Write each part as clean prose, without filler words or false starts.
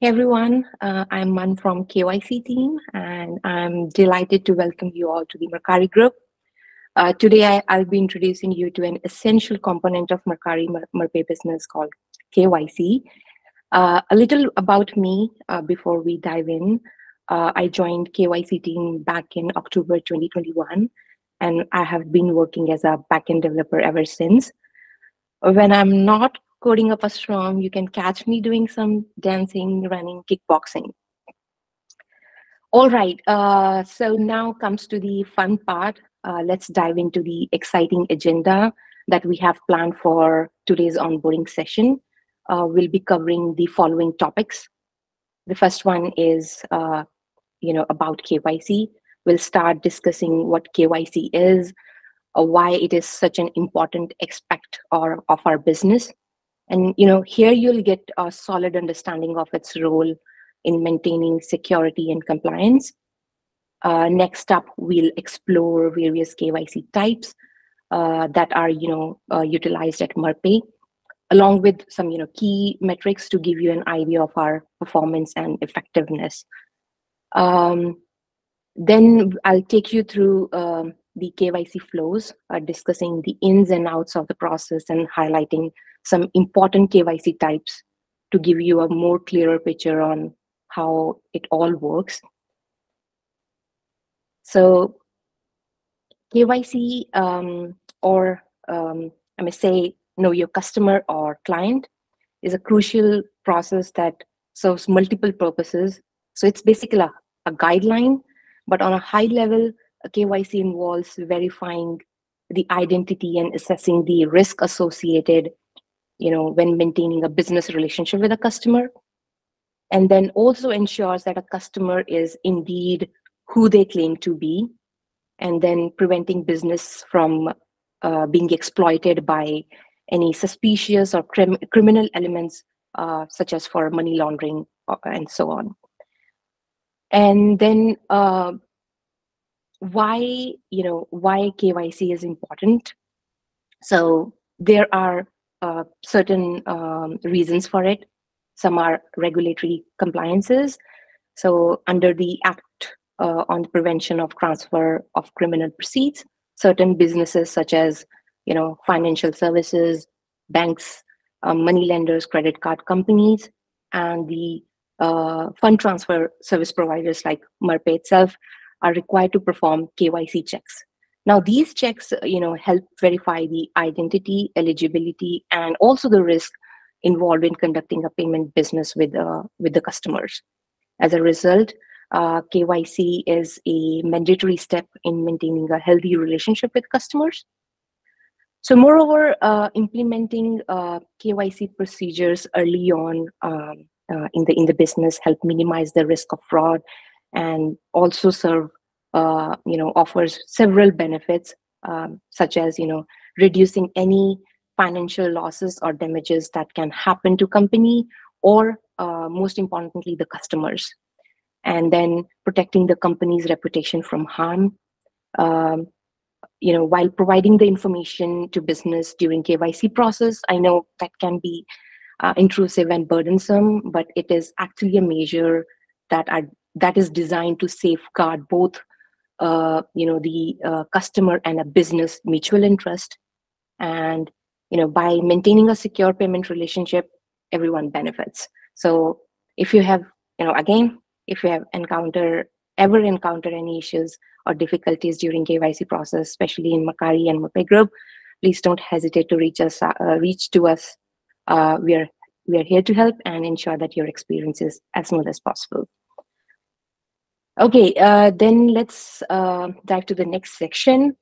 Hey everyone, I'm Man from KYC team, and I'm delighted to welcome you all to the Mercari group. Today, I'll be introducing you to an essential component of Mercari Merpay business called KYC. A little about me before we dive in. I joined KYC team back in October 2021, and I have been working as a backend developer ever since. When I'm not coding up a storm, you can catch me doing some dancing, running, kickboxing. All right, so now comes to the fun part. Let's dive into the exciting agenda that we have planned for today's onboarding session. We'll be covering the following topics. The first one is, about KYC. We'll start discussing what KYC is, why it is such an important aspect of our business. And here you'll get a solid understanding of its role in maintaining security and compliance. Next up, we'll explore various KYC types that are utilized at Merpay, along with some key metrics to give you an idea of our performance and effectiveness. Then I'll take you through the KYC flows, discussing the ins and outs of the process and highlighting some important KYC types to give you a more clearer picture on how it all works. So KYC, or I may say, know your customer or client, is a crucial process that serves multiple purposes. So it's basically a guideline, but on a high level, a KYC involves verifying the identity and assessing the risk associated, when maintaining a business relationship with a customer, and then also ensures that a customer is indeed who they claim to be, and then preventing business from being exploited by any suspicious or criminal elements, such as for money laundering and so on. And then why KYC is important. So there are certain reasons for it. Some are regulatory compliances. So under the Act on the Prevention of Transfer of Criminal Proceeds, certain businesses such as financial services, banks, money lenders, credit card companies, and the fund transfer service providers like Merpay itself are required to perform KYC checks. Now, these checks, help verify the identity, eligibility, and also the risk involved in conducting a payment business with the customers. As a result, KYC is a mandatory step in maintaining a healthy relationship with customers. So, moreover, implementing KYC procedures early on in the business help minimize the risk of fraud, and also offers several benefits, such as reducing any financial losses or damages that can happen to company, or most importantly, the customers, and then protecting the company's reputation from harm. While providing the information to business during KYC process, I know that can be intrusive and burdensome, but it is actually a measure that is designed to safeguard both the customer and a business mutual interest. And by maintaining a secure payment relationship, everyone benefits. So if you have ever encountered any issues or difficulties during KYC process, especially in Mercari and Merpay group, please don't hesitate to reach to us. We are here to help and ensure that your experience is as smooth as possible. Okay, then let's dive to the next section,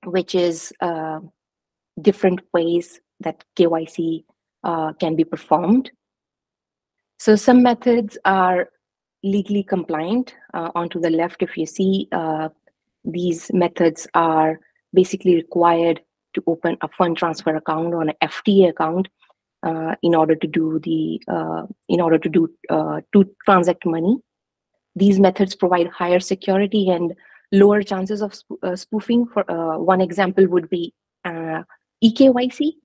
which is different ways that KYC can be performed. So some methods are legally compliant. Onto the left, if you see, these methods are basically required to open a fund transfer account or an FTA account in order to transact money. These methods provide higher security and lower chances of spoofing. For one example would be eKYC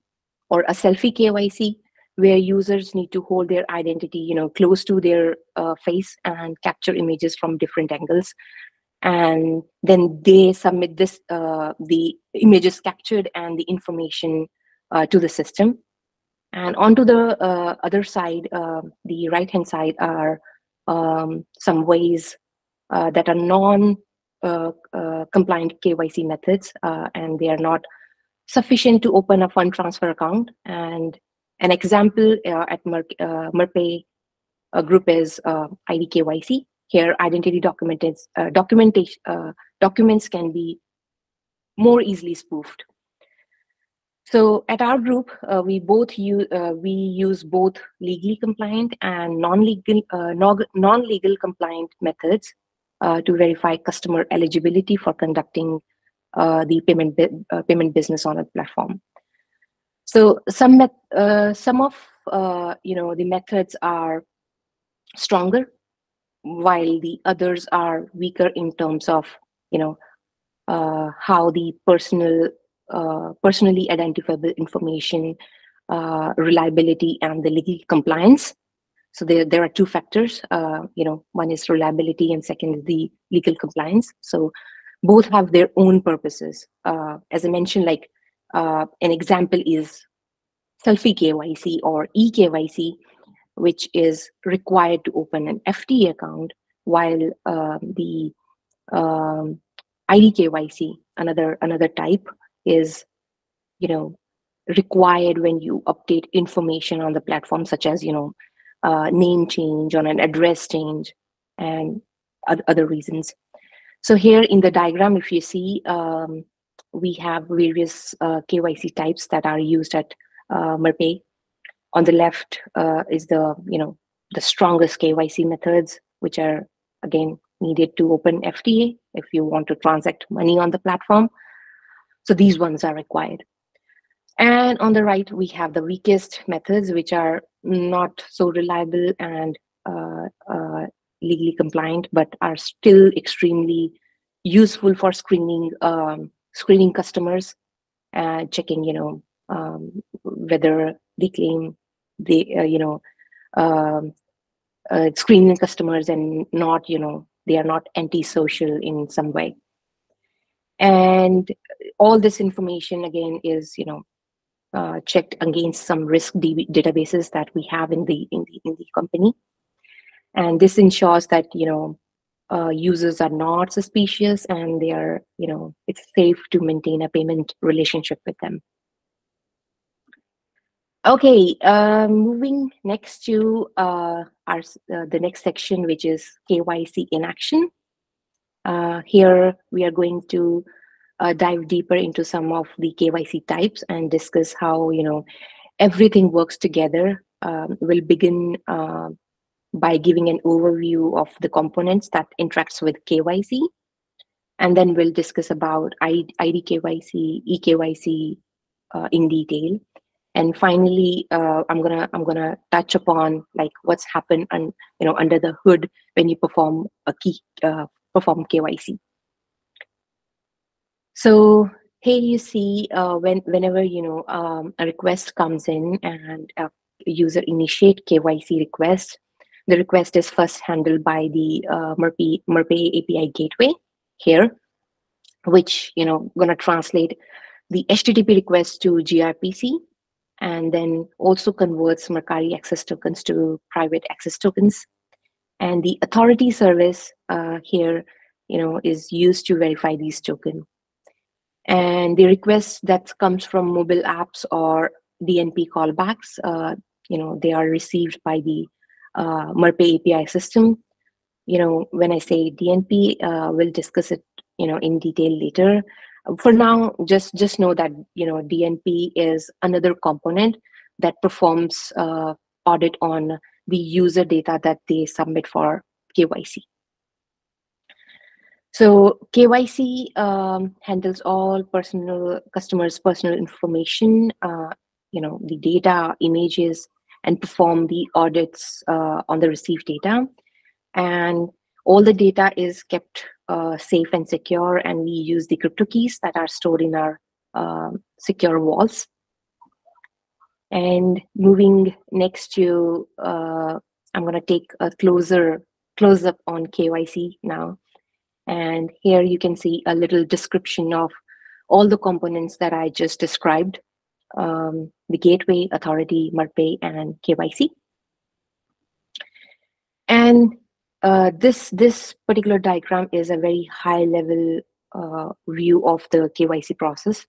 or a selfie KYC. where users need to hold their identity, close to their face and capture images from different angles. And then they submit the images captured and the information to the system. And onto the other side, the right-hand side, are some ways that are non-compliant KYC methods, and they are not sufficient to open a fund transfer account. And an example at Merpay group is IDKYC. Here, identity documents can be more easily spoofed. So at our group, we use both legally compliant and non-legal compliant methods to verify customer eligibility for conducting the payment business on a platform. So some of the methods are stronger, while the others are weaker in terms of how the personally identifiable information, reliability, and the legal compliance. So there are two factors. One is reliability, and second is the legal compliance. So both have their own purposes. As I mentioned, like an example is selfie KYC or eKYC, which is required to open an FTA account, while the IDKYC, another type, is required when you update information on the platform, such as name change or an address change and other reasons. So here in the diagram, if you see, we have various KYC types that are used at Merpay. On the left is the strongest KYC methods, which are again needed to open FTA if you want to transact money on the platform. So these ones are required. And on the right, we have the weakest methods, which are not so reliable and legally compliant, but are still extremely useful for screening customers and checking, whether they claim screening customers and not, they are not antisocial in some way. And all this information again is, checked against some risk databases that we have in the company, and this ensures that users are not suspicious and they are it's safe to maintain a payment relationship with them. Okay, moving next to the next section, which is KYC in action. Here we are going to dive deeper into some of the KYC types and discuss how everything works together. We'll begin by giving an overview of the components that interacts with KYC, and then we'll discuss about IDKYC, eKYC in detail. And finally, I'm gonna touch upon like what's happened under the hood when you perform KYC. So here you see whenever a request comes in and a user initiate KYC request, the request is first handled by the Merpay API gateway here, which gonna translate the HTTP request to gRPC, and then also converts Mercari access tokens to private access tokens. And the authority service here, is used to verify these tokens. And the request that comes from mobile apps or DNP callbacks, they are received by the Merpay API system. When I say DNP, we'll discuss it, in detail later. For now, just know that DNP is another component that performs audit on the user data that they submit for KYC. So KYC handles all customers' personal information, the data, images, and perform the audits on the received data. And all the data is kept safe and secure, and we use the crypto keys that are stored in our secure vaults. And moving next to, I'm going to take a close up on KYC now. And here you can see a little description of all the components that I just described, the gateway, authority, Merpay, and KYC. And this particular diagram is a very high level view of the KYC process.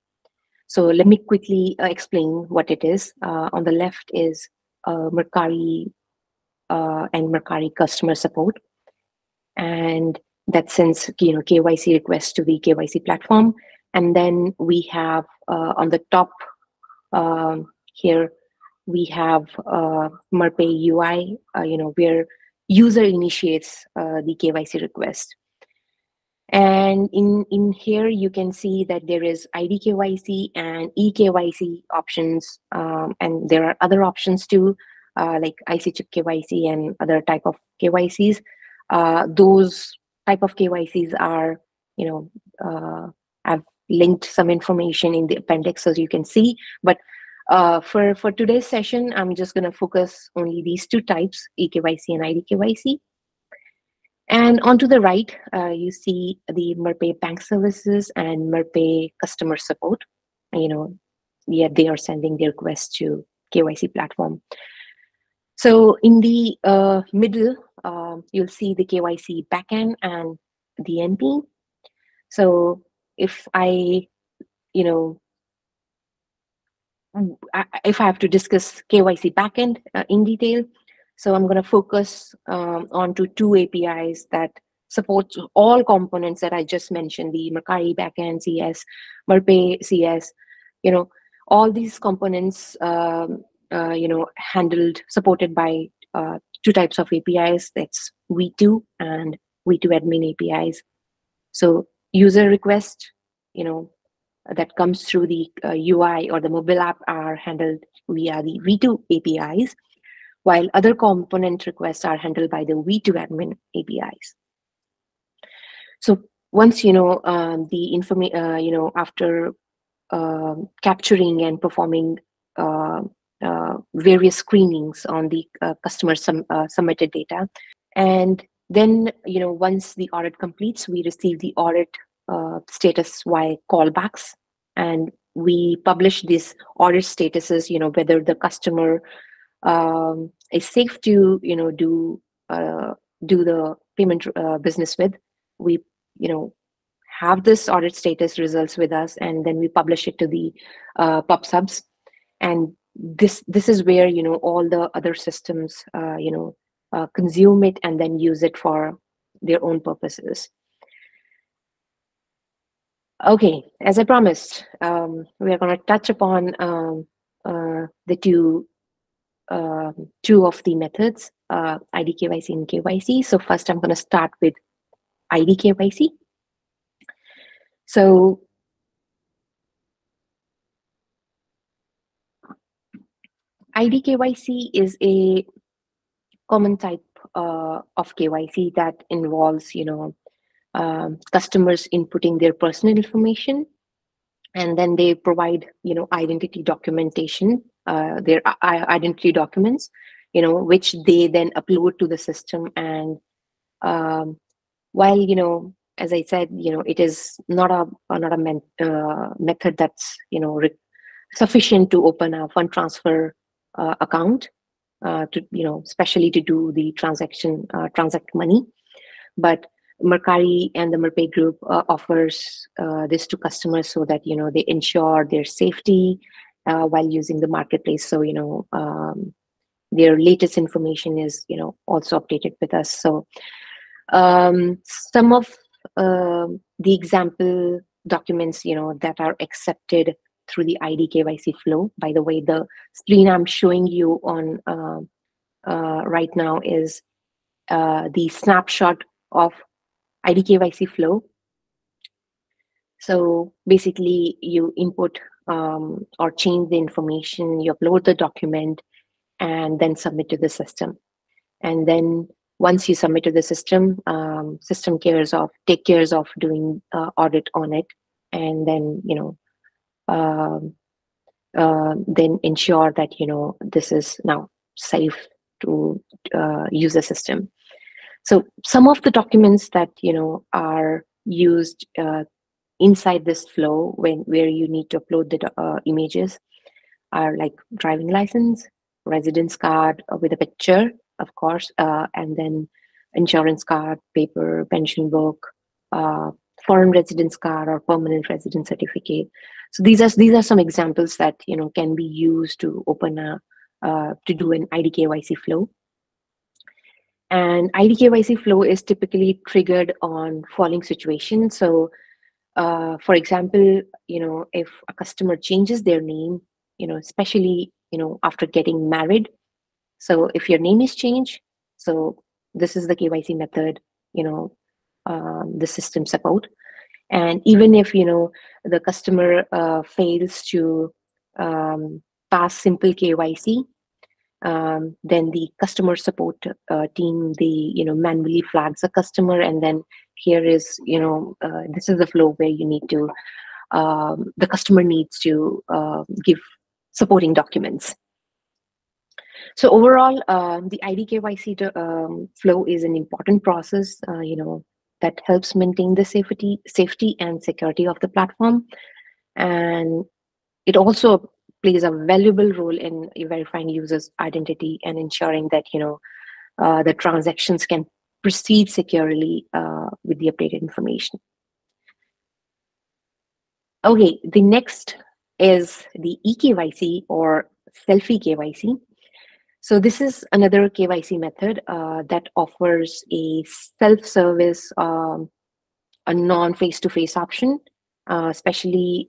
So let me quickly explain what it is. On the left is Mercari and Mercari customer support, and that sends KYC requests to the KYC platform. And then we have on the top here we have Merpay UI, where user initiates the KYC request. And in here, you can see that there is IDKYC and eKYC options, and there are other options too, like IC chip KYC and other type of KYCs. Those type of KYCs are, I've linked some information in the appendix, as you can see. But for today's session, I'm just going to focus only these two types, eKYC and IDKYC. And onto the right, you see the Merpay Bank Services and Merpay Customer Support. They are sending their requests to KYC platform. So in the middle, you'll see the KYC backend and the DNP. So if I have to discuss KYC backend in detail, so I'm going to focus onto two APIs that support all components that I just mentioned: the Mercari backend CS, Merpay CS. All these components, supported by two types of APIs. That's V2 and V2 admin APIs. So user request, that comes through the UI or the mobile app are handled via the V2 APIs, while other component requests are handled by the V2 admin APIs. So once the information, after capturing and performing various screenings on the customer submitted data, and then once the audit completes, we receive the audit status via callbacks, and we publish these audit statuses, whether the customer is safe to do the payment business with. We have this audit status results with us, and then we publish it to the pub subs, and this is where all the other systems consume it and then use it for their own purposes. Okay, as I promised, we are going to touch upon the two of the methods, IDKYC and KYC. So first, I'm going to start with IDKYC. So IDKYC is a common type of KYC that involves, customers inputting their personal information, and then they provide, identity documentation, their identity documents, which they then upload to the system. And while, as I said, it is not a method that's, sufficient to open a fund transfer account, to, especially to do the transact money. But Mercari and the Merpay group offers this to customers so that they ensure their safety while using the marketplace. So their latest information is also updated with us. So some of the example documents that are accepted through the IDKYC flow. By the way, the screen I'm showing you on right now is the snapshot of IDKYC flow. So basically, you input or change the information, you upload the document, and then submit to the system. And then once you submit to the system, system take cares of doing audit on it, and then then ensure that this is now safe to use the system. So some of the documents that are used inside this flow where you need to upload the images are like driving license, residence card with a picture, of course, and then insurance card, paper, pension book, uh, foreign residence card, or permanent residence certificate. So these are some examples that can be used to open to do an IDKYC flow. And IDKYC flow is typically triggered on following situations. So, for example, if a customer changes their name, especially after getting married. So if your name is changed, so this is the KYC method the system support. And even if the customer fails to pass simple KYC, then the customer support team, they manually flags a customer, and then here is this is the flow where you need to the customer needs to give supporting documents. So overall, the IDKYC flow is an important process, that helps maintain the safety and security of the platform, and it also plays a valuable role in verifying users' identity and ensuring that the transactions can proceed securely with the updated information. Okay, the next is the eKYC or self-eKYC. So this is another KYC method that offers a self-service, a non-face-to-face option, especially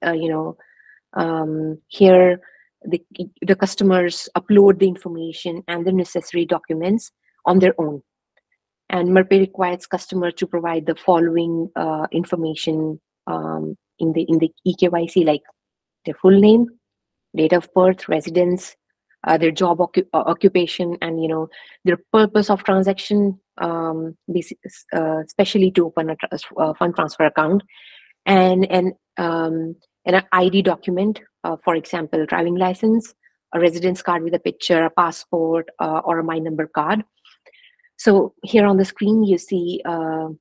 here the customers upload the information and the necessary documents on their own. And Merpay requires customers to provide the following information in the eKYC, like their full name, date of birth, residence, their job occupation, and their purpose of transaction, especially to open a fund transfer account, and an ID document, for example, driving license, a residence card with a picture, a passport, or a My Number card. So here on the screen, you see a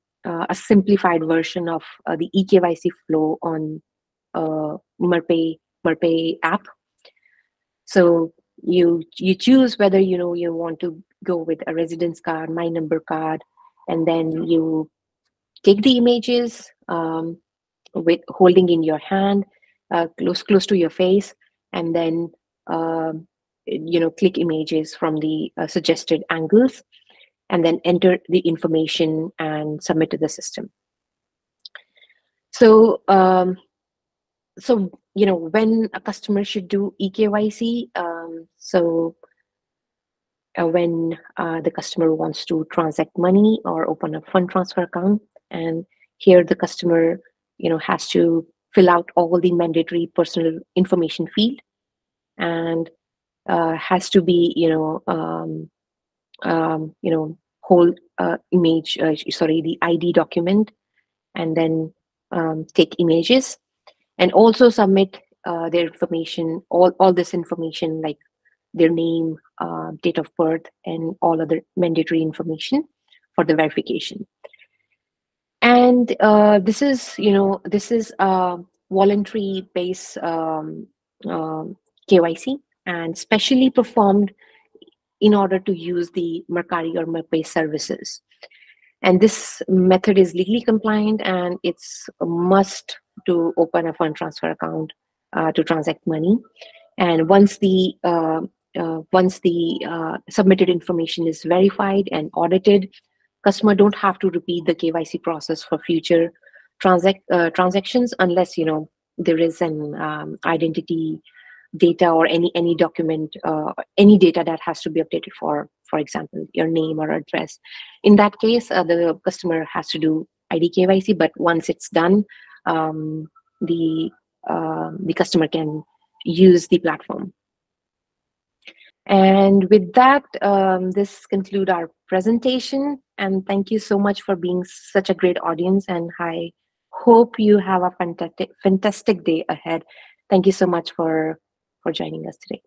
simplified version of the eKYC flow on Merpay app. So you choose whether you want to go with a residence card, My Number card, and then you take the images with holding in your hand, close to your face, and then click images from the suggested angles, and then enter the information and submit to the system. So when a customer should do eKYC, when the customer wants to transact money or open a fund transfer account, and here the customer has to fill out all the mandatory personal information field, and has to be whole image, the ID document, and then take images, and also submit their information, all this information, like their name, date of birth, and all other mandatory information for the verification. And this is a voluntary based KYC, and specially performed in order to use the Mercari or Merpay services. And this method is legally compliant, and it's a must to open a fund transfer account to transact money. And once the submitted information is verified and audited, customer don't have to repeat the KYC process for future transactions, unless there is an identity data or any document, any data that has to be updated, for example, your name or address. In that case, the customer has to do IDKYC, but once it's done, the customer can use the platform. And with that, this concludes our presentation. And thank you so much for being such a great audience. And I hope you have a fantastic day ahead. Thank you so much for for joining us today.